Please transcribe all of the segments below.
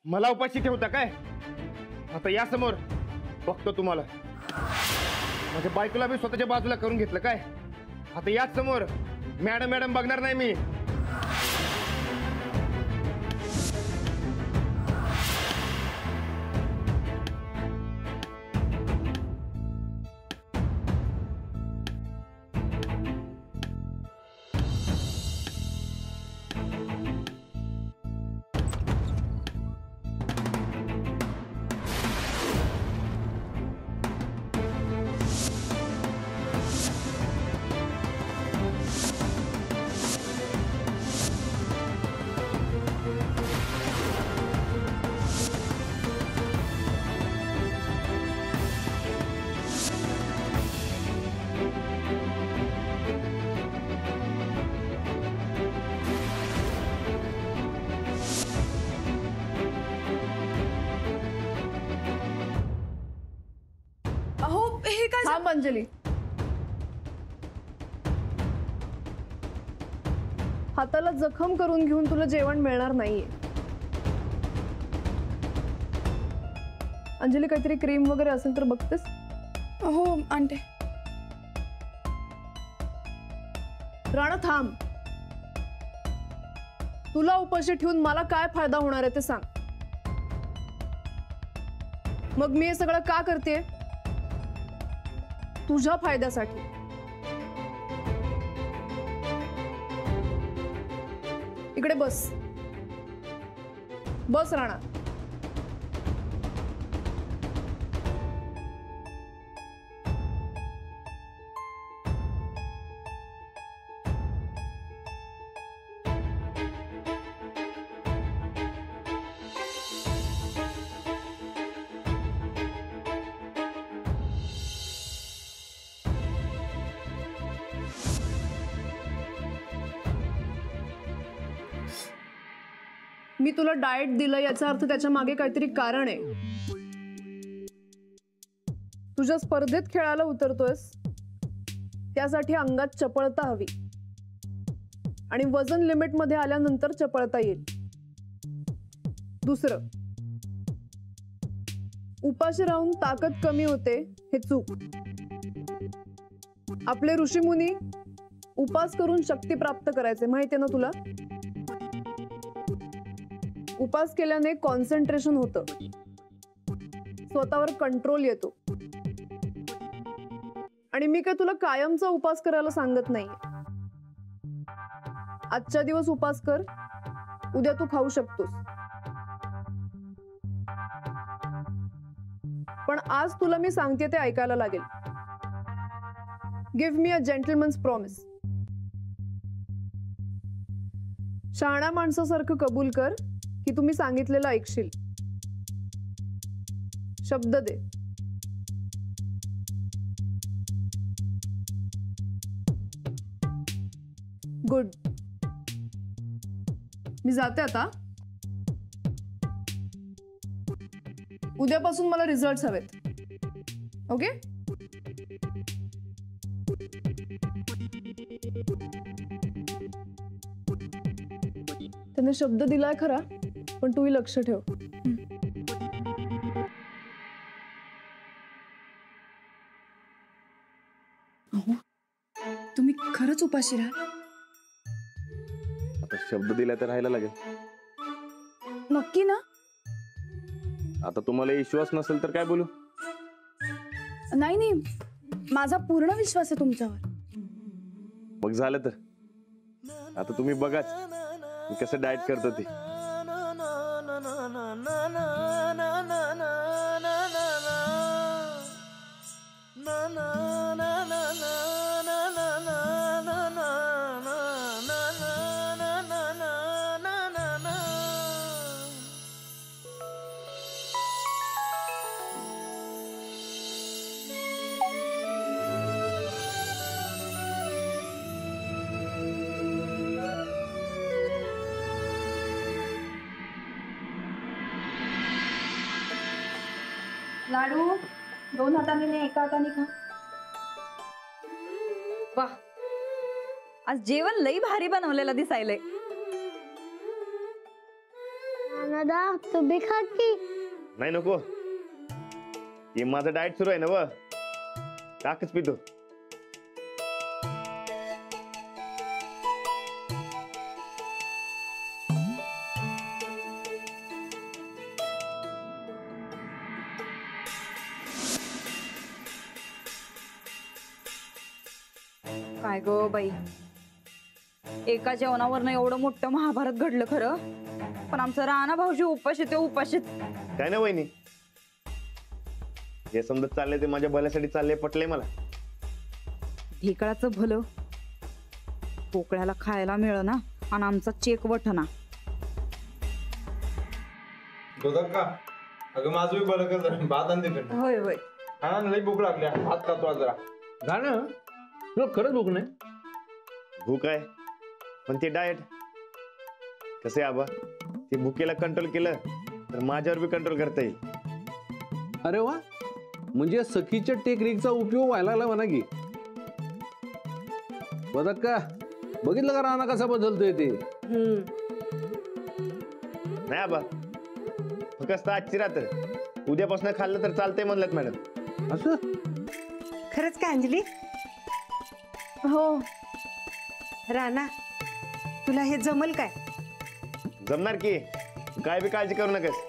मला उपाशी ठेवता काय? आता या समोर बघतो तुम्हाला. माझ्या बायकोला मी स्वतःच्या बाजूला करून घेतलं काय? आता याच समोर मॅडम मॅडम बघणार नाही मी. थांब अंजली. हाताला जखम करून घेऊन तुला जेवण मिळणार नाहीये. अंजली काहीतरी क्रीम वगैरे असेल तर बघतेस? हो आणते. राणा थांब. तुला उपाशी ठेवून मला काय फायदा होणार आहे ते सांग. मग मी हे सगळं का करते? तुझ्या फायद्यासाठी. इकडे बस. बस राणा. मी तुला डाएट दिलं याचा अर्थ त्याच्या मागे काहीतरी कारण आहे. तुझ्या स्पर्धेत खेळायला उतरतोयस त्यासाठी अंगात चपळता हवी आणि वजन लिमिट मध्ये आल्यानंतर चपळता येईल. दुसरं, उपाशी राहून ताकद कमी होते हे चूक. आपले ऋषीमुनी उपास करून शक्ती प्राप्त करायचे माहितीये ना तुला? उपास केल्याने कॉन्सन्ट्रेशन होतं, स्वतःवर कंट्रोल येतो. आणि मी काय तुला कायमचा उपास करायला सांगत नाही. आजच्या दिवस उपास कर, उद्या तू खाऊ शकतोस. पण आज तुला मी सांगते ते ऐकायला लागेल. गिव्ह मी अ जेंटलमन्स प्रॉमिस. शहाण्या माणसासारखं कबूल कर की तुम्ही सांगितलेलं ऐकशील. शब्द दे. गुड. मी जाते आता. उद्यापासून मला रिझल्ट्स हवेत. ओके? त्याने शब्द दिलाय खरा, पण तूही लक्ष ठेव. तुम्ही खरंच उपाशी राहा? आता शब्द दिला तर राहायला लागेल. नक्की ना? आता तुम्हाला विश्वास नसेल तर काय बोलू? नाही नाही, माझा पूर्ण विश्वास आहे तुमच्यावर. मग झालं तर आता तुम्ही बघाच मी कसं डाएट करतो ते. लाडू 2 हाताने नाही, 1 हाताने खा. वाह, आज जेवण लई भारी बनवलेलं दिसायलंय. नाना दादा तुम्ही खा की. नाही नको, हे माझं डाएट सुरू आहे ना व, टाकच पितो. काय ग बाई, एका जेवणावरनं एवढं मोठं महाभारत घडलं खरं, पण आमचं राणा भाऊजी उपाशी ते उपाशीत. काय ना वहिनी, जे समजत चाललंय ते माझ्या भल्यासाठी चाललंय, पटलंय मला. ढेकळाचं भलं, पोकळ्याला खायला मिळना आणि आमचा चेक वठना. का अगं माझं बी बरं कर, भात आणते तिकडे. होय होय. हा लई भूक लागली, भात खातो आज जरा. गाणं तुला खरंच भूक नाही? भूक आहे, पण ते डाएट कसे आबा, ते भुकेला कंट्रोल केलं तर माझ्यावर बी कंट्रोल करता येईल. अरे वा, म्हणजे सखीच्या टेक्निकचा उपयोग व्हायला लागला म्हणा की. बदक का बघितलं का राणा कसा बदलतोय ते. नाही आबा, फक्त आजची रात्र, उद्यापासून खाल्लं तर चालतंय म्हणलं मॅडम. असं खरंच का अंजली? हो. राणा तुला हे जमल काय? जमणार की, काय बी काळजी करू नकस.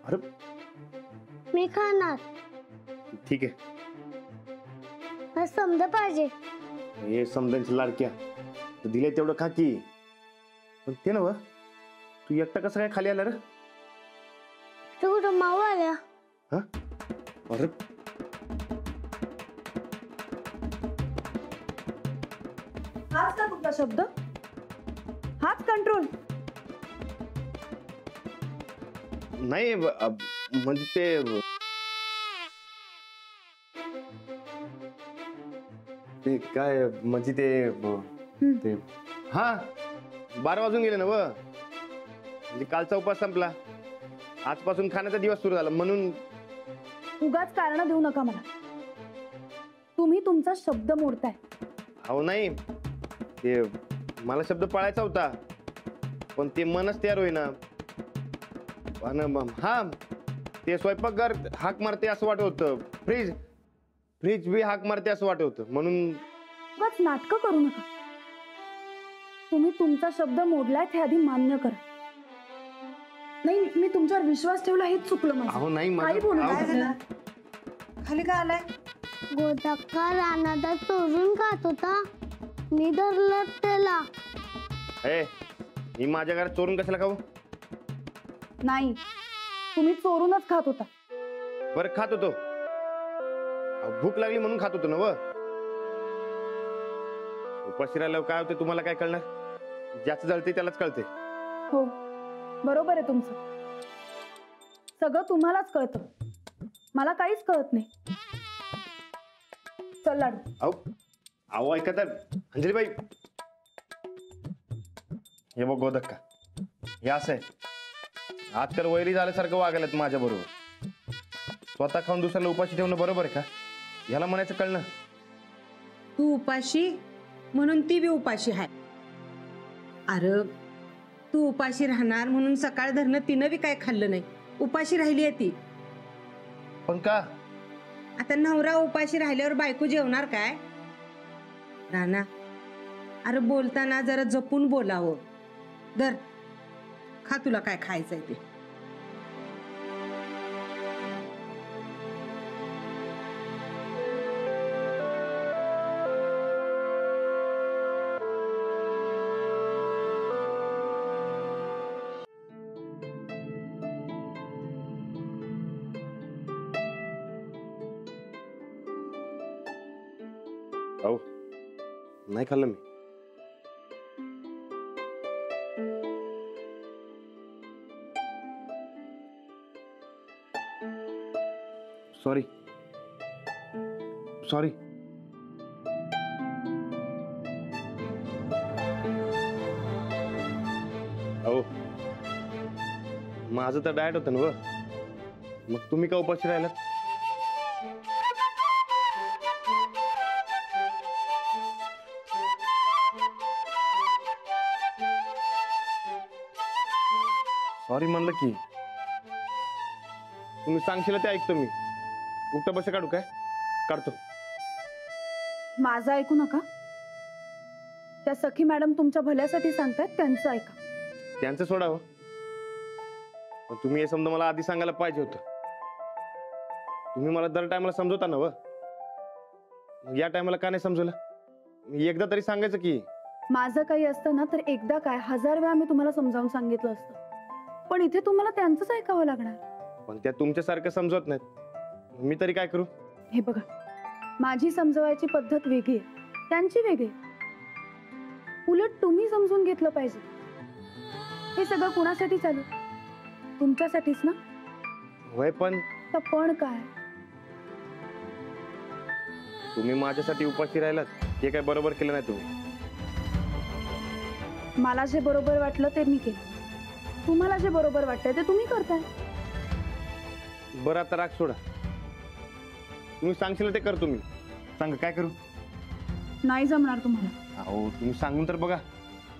अरे मी खाणार. ठीक आहे, मला समजा पाहिजे. हे समजायचं लाडक्या, तर दिले तेवढं खा की. पण ते नव, तू एकटा कसं काय खाली आला रे? तू कुठं माऊ आल्या? हा? अरे हाच का तुमचा शब्द? हाच कंट्रोल? नाही म्हणजे ते काय म्हणजे ते हा 12 वाजून गेले ना व, म्हणजे कालचा उपवास संपला, आजपासून खाण्याचा दिवस सुरू झाला म्हणून. उगाच कारण देऊ नका मला, तुम्ही तुमचा शब्द मोडताय. अहो नाही, ते मला शब्द पाळायचा होता, पण ते मनच तयार होईना. हा, ते स्वयंपाकघर हाक मारते असं वाटत होतं, फ्रीज बी हाक मारते असं वाटत होतं, म्हणून. उगाच नाटकं करू नका. तुम्ही तुमचा शब्द मोडलाय हे आधी मान्य करा. नाही, मी तुमच्यावर विश्वास ठेवला हेच चुकलं माझं. अहो नाही, काही बोलू अहो, नका. खाली का आलाय? गोदाका रानादा चोरून खात होता, मी धरलं त्याला. मी माझ्या घरात चोरून कशाला खाऊ? नाही, तुम्ही चोरूनच खात होता. बरं खात होतो, भूक लागली म्हणून खात होतो ना व. उपाशी राहिल्यावर काय होते तुम्हाला काय कळणार? ज्याचं जळते त्यालाच कळते. हो, बरोबर आहे तुमचं. सगळं तुम्हालाच कळतं, मला काहीच कळत नाही. चल लाडू. अहो ऐका तर अंजलीबाई, हे बघ गोदक्का, हे असं आहे, आजकाल वैरी झाल्यासारखं वागायलात माझ्या बरोबर. स्वतः खाऊन दुसऱ्याला उपाशी ठेवणं बरोबर आहे का? ह्याला म्हणायचं कळणं. तू उपाशी म्हणून ती बी उपाशी आहे. अरे तू उपाशी राहणार म्हणून सकाळ धरणं तिनं बी काय खाल्लं नाही, उपाशी राहिली आहे ती. पण का? आता नवरा उपाशी राहिल्यावर बायको जेवणार काय? राणा, अरे बोलताना जरा जपून बोलावं. धर, खा तुला काय खायचंय ते. अहो नाही खाल्लं मी. Sorry sorry. अहो माझं तर डाएट होतं ना व. मग तुम्ही का उपाशी राहिलात? सॉरी म्हणलं की. तुम्ही सांगशील ते ऐकतो मी. उठता बस काढू काय? काढतो. माझं ऐकू नका. त्या सखी मॅडम तुमच्या भल्यासाठी सांगतायत, त्यांचं ऐका. त्यांचं सोडावं. पण तुम्ही हे समजा मला आधी सांगायला पाहिजे होतं. तुम्ही मला दर टायमाला समजवता ना व. मग या टायमाला का नाही समजवलं? एकदा तरी सांगायचं की. माझं काही असतं ना तर एकदा काय 1000 वेळा मी तुम्हाला समजावून सांगितलं असतं. पण इथे तुम्हाला त्यांचंच ऐकावं लागणार. पण त्या तुमच्यासारखं समजवत नाहीत. मी तरी काय करू? हे बघा, माझी समजवायची पद्धत वेगळी आहे, त्यांची वेगळी आहे. उलट तुम्ही समजून घेतलं पाहिजे. हे सगळं कुणासाठी चालू? तुमच्यासाठीच ना. वय पण तर पण काय? तुम्ही माझ्यासाठी उपाशी राहिलात हे काय बरोबर केलं नाही तुम्ही. मला जे बरोबर वाटलं ते मी केलं. तुम्हाला जे बरोबर वाटतंय ते तुम्ही करताय. बरं आता राग सोडा. तुम्ही सांगशील ते करतो मी. सांगा काय करू? नाही जमणार तुम्हाला. अहो तुम्ही सांगून तर बघा.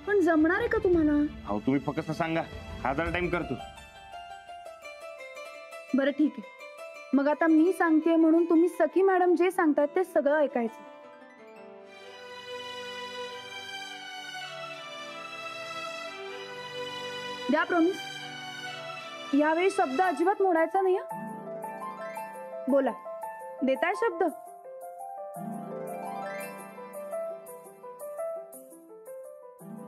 पण जमणार आहे का तुम्हाला? अहो तुम्ही फक्त सांगा. 1000 टाइम करतो. बरं ठीक आहे. मग आता मी सांगतेय म्हणून तुम्ही सखी मॅडम जे सांगतात ते सगळं ऐकायचं. द्या प्रॉमिस. यावेळी शब्द अजिबात मोडायचा नाही हं? बोला, देताय शब्द?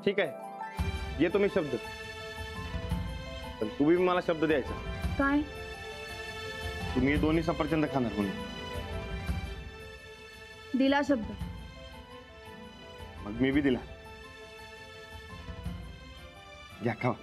ठीक आहे, येतो मी शब्द. पण तुम्ही मला शब्द द्यायचा. काय? तुम्ही दोन्ही सफरचंद खाणार म्हणून. दिला शब्द. मग मी बी दिला. घ्या खावा.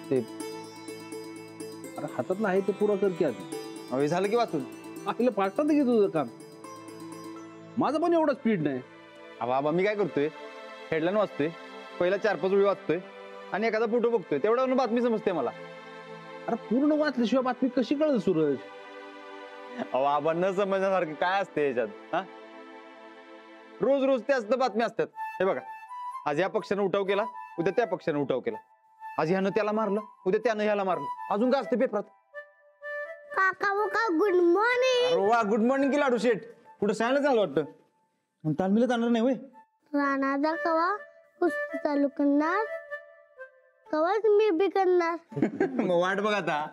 ते अरे हातातलं आहे ते पुरा कर की आधी. अहो झालं की वाचून. आईला फास्टात घे तुझं काम. माझं पण एवढं स्पीड नाही. अहो बाबा मी काय करतोय, हेडलाईन वाचतोय, पहिला 4-5 ओळी वाचतोय आणि एखादा फोटो बघतोय, तेवढ्यावर बातमी समजते मला. अरे पूर्ण वाचल्याशिवाय बातमी कशी कळेल सूरज? अहो बाबा न समजण्यासारखं काय असते याच्यात? हा, रोज रोज त्याच बातम्या असतात. हे बघा, आज या पक्षानं उठाव केला, उद्या त्या पक्षानं उठाव केला. आज ह्यानं त्याला मारलं, उद्या त्यानं ह्याला मारलं. अजून काय असते पेपरात? काका गुड मॉर्निंग. अरे वा, गुड मॉर्निंग की लाडू शेठ. कुठं सांगायला चांगलं वाटतं. तालमीला जाणार नाही होय? राणादा कवा कुस्ती चालू करणार, कवाच मी बी करणार. मग वाट बघ आता.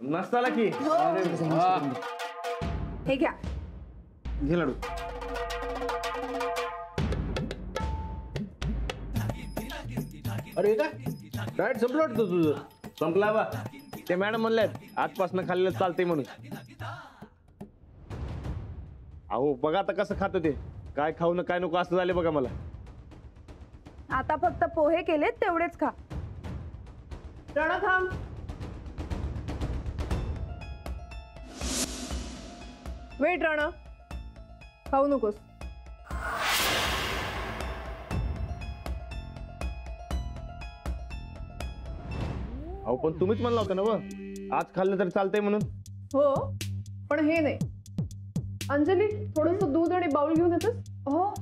नसताला की. हे घ्या. घे लाडू. अरे काय डाएट संपलं वाटतं तुझं? संपला बा. ते मॅडम म्हणल्यात आजपासून खाल्लेलं चालतंय म्हणून. अहो बघा आता कसं खात ते. काय खाऊ न काय नको असं झाले बघा मला. आता फक्त पोहे केलेत तेवढेच खा. रणा थांब. वेट राणा, खाऊ नकोस. अहो पण तुम्हीच म्हणला होता ना व, आज खाल्लं तर चालतंय म्हणून. हो, पण हे नाही. अंजली, थोडस दूध आणि बाउल घेऊन येतस? हो.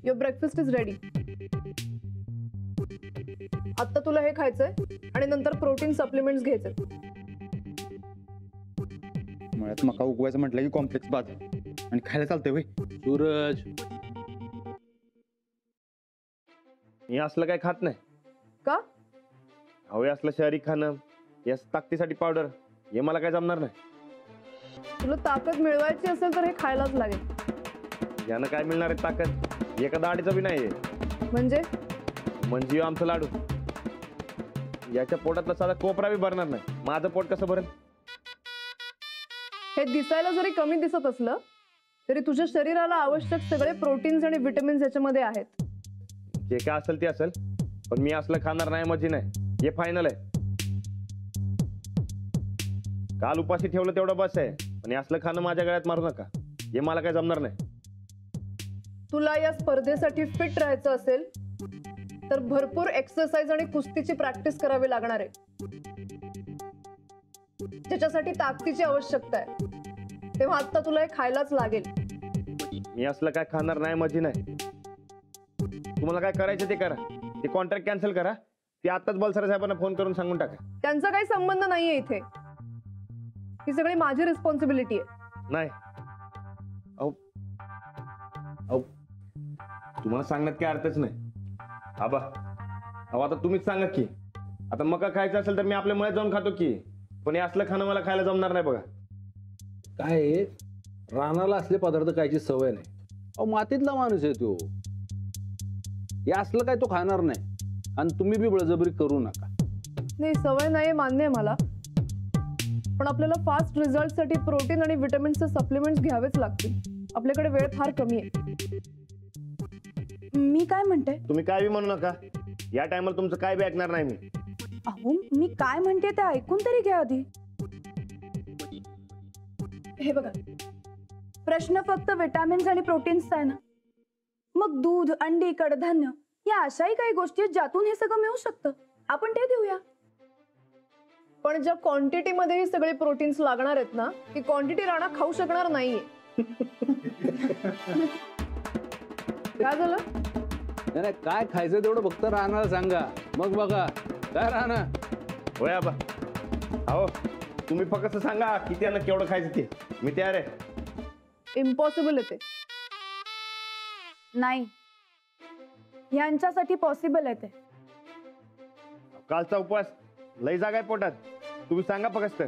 Your breakfast is ready. आता तुला हे खायचंय आणि नंतर प्रोटीन सप्लिमेंट्स घ्यायचे. मुळात मका उगवायचं म्हटलं की कॉम्प्लेक्स बाद आणि खायला चालतंय वय. सूरज, मी असलं काय खात नाही. का? अहो हे असलं शहरी खाणं, या ताकदीसाठी पावडर, हे मला काय जमणार नाही. तुला ताकद मिळवायची असेल तर हे खायलाच लागेल. यानं काय मिळणार आहे ताकद? एका दाढीचं बी नाहीये. म्हणजे ह्यो आमचं लाडू. याच्या पोटातला साधा कोपरा बी भरणार नाही. माझं पोट कसं भरेल? हे दिसायला जरी कमी दिसत असलं तरी तुझ्या शरीराला आवश्यक सगळे प्रोटीन्स आणि विटामिन्स याच्यामध्ये आहेत. जे काय असेल ते असेल, पण मी असलं खाणार नाही म्हणजे नाही, हे फायनल आहे. काल उपाशी ठेवलं तेवढं बस आहे, आणि असलं खाणं माझ्या गळ्यात मारू नका. हे मला काय जमणार नाही. तुला या स्पर्धेसाठी फिट राहायचं असेल तर भरपूर एक्सरसाइज आणि कुस्तीची प्रॅक्टिस करावी लागणार आहे, ज्याच्यासाठी ताकदीची आवश्यकता आहे. तेव्हा आता तुला हे खायलाच लागेल. मी असलं काय खाणार नाही म्हणजे नाही. तुम्हाला काय करायचं ते करा. ते कॉन्ट्रॅक्ट कॅन्सल करा. ते आताच बलसरा साहेबांना फोन करून सांगून टाका. त्यांचा काही संबंध नाहीये इथे. ही सगळी माझी रिस्पॉन्सिबिलिटी आहे. नाही अहो तुम्हाला सांगण्यात काय अर्थच नाही. आबा अहो आता तुम्हीच सांगा की. आता मका खायचं असेल तर मी आपल्या मळ्यात जाऊन खातो की, पण हे असलं खाणं मला खायला जमणार नाही. बघा काय आहे, रानाला असले पदार्थ खायची सवय नाही. अहो मातीतला माणूस आहे तो. हे असलं काय तो खाणार नाही. आणि तुम्ही बी बळजबरी करू नका. नाही, सवय नाही मान्य आहे मला, पण आपल्याला फास्ट रिझल्ट साठी प्रोटीन आणि विटामिन्सचे सप्लिमेंट्स घ्यावेच लागतील. आपल्याकडे वेळ फार कमी आहे. मी काय म्हणते? तुम्ही काय बी म्हणू नका. या टायमाला तुमचं काय बी ऐकणार नाही मी. अहो मी काय म्हणते ते ऐकून तरी घ्या आधी. हे बघा, प्रश्न फक्त विटामिन्स आणि प्रोटीन्सचा आहे ना. मग दूध, अंडी, कडधान्य या अशाही काही गोष्टी आहेत ज्यातून हे सगळं मिळू शकतं. आपण ते देऊया. पण ज्या क्वांटिटी मध्ये ही सगळे प्रोटीन्स लागणार आहेत ना, ती क्वांटिटी राणा खाऊ शकणार नाहीये. काय झालं? नाही काय खायचं तेवढं फक्त राहणार सांगा, मग बघा काय राहणार. होय आबा. अहो तुम्ही फक्त सांगा किती आणि केवढं खायचं ते, मी तयार आहे. इम्पॉसिबल आहे ते. नाही, यांच्यासाठी पॉसिबल आहे ते. कालचा उपवास लय जागा आहे पोटात. तुम्ही सांगा फक्त.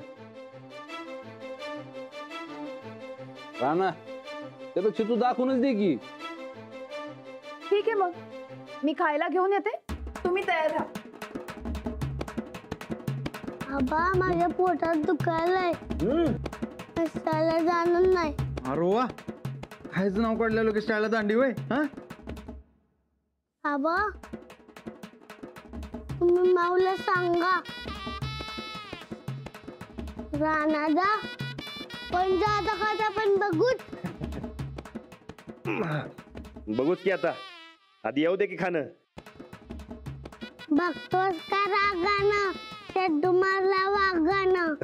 राहणार त्यापेक्षा तू दाखवूनच दे की. ठीक आहे, मग मी खायला घेऊन येते, तुम्ही तयार राहा. आबा माझ्या पोटात दुखायलंय. शाळेला जाणार नाही. अरे वा, खायचं नाव काढलेलं की शाळेला दांडी वय. हा आबा तुम्ही माऊला सांगा राणादा पण जाता खाता पण बघूच. बघूच की आता. आधी येऊ दे की खाणं. बघतोस का रागानं शेड्डू मारला वागानं.